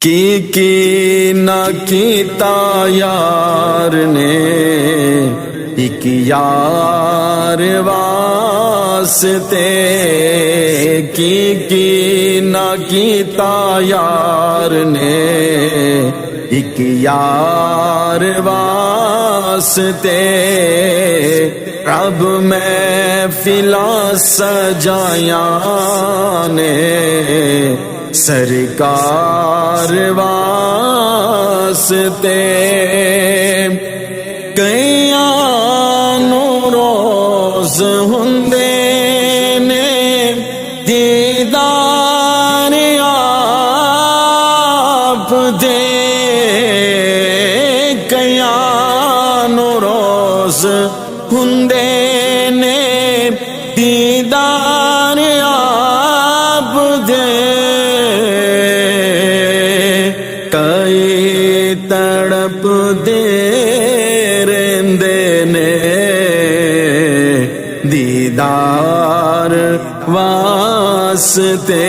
کی نہ کیتا یار نے ایک یار واسطے کی نہ کیتا یار نے ایک یار واسطے رب محفلاں سجایاں نے سرکار واسطے کئیاں نو روز ہوندے نے دیدار آپ دے کئیاں نو روز ہوندے نے دیدار آپ دے کئی تڑپ دے رہندے نے دیدار واسطے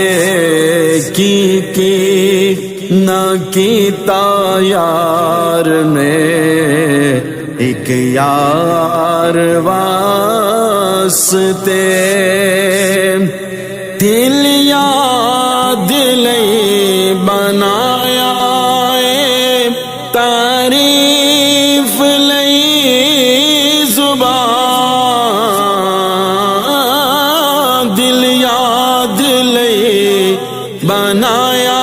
کی نہ کیتا یار نے ایک یار واسطے دل یاد لئی بنایا اے تعریف لئی زبان دل یاد لئی بنایا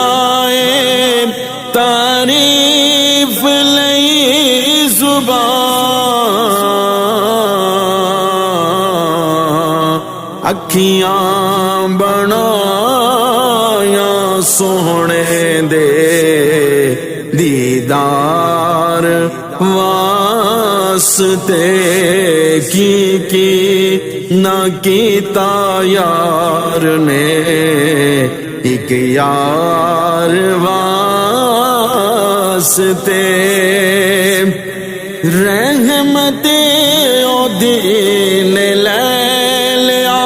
اے تعریف لئی زبان اکھیاں بنایا سونے دے دیدار واسطے کی نہ کیتا یار نے ایک یار واسطے رحمت او دین لے لیا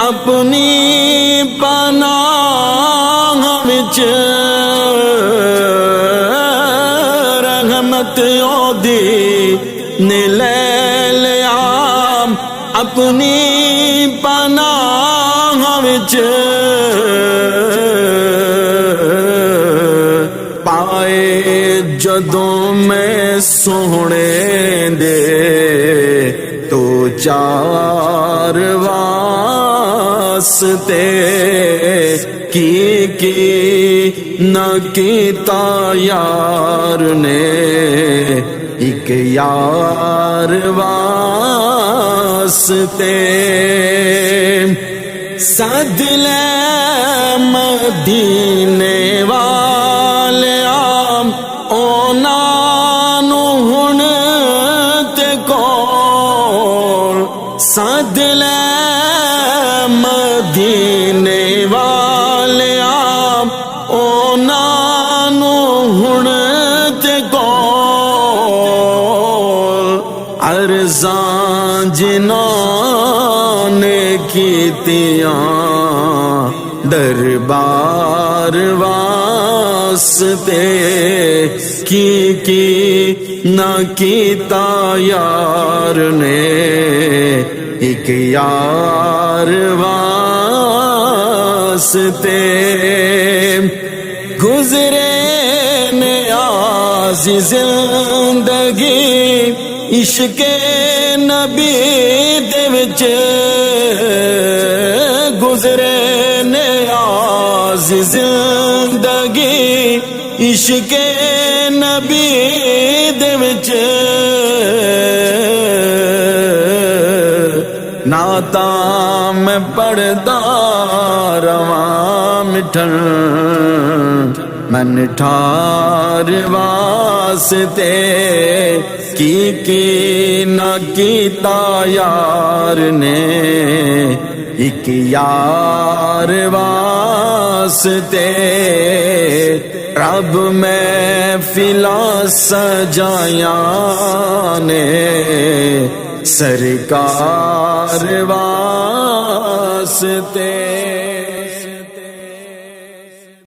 اپنی پناہ وچ رحمت او دین لے لیا اپنی پناہ وچ پائے جدوں میں سونے دے تو چار واسطے کی نہ کیتا یار نے ایک یار واسطے سد لے مدینے والیاں اونا نو ہن تے کول سد لے مدینے والیاں اونا نو ہن تے کول عرضاں جنہاں نے کیتیاں دربار واسطے کی نہ کیتا یار نے ایک یار واسطے گزرے نیاز زندگی عشق نبی دے وچ گزرے نیاز زندگی عشق نبی دے وچ نعتاں میں پڑھدا رواں مٹھن من ٹھار واسطے کی نہ کیتا یار نے ایک یار واسطے رب محفلاں سجایاں نے سرکار واسطے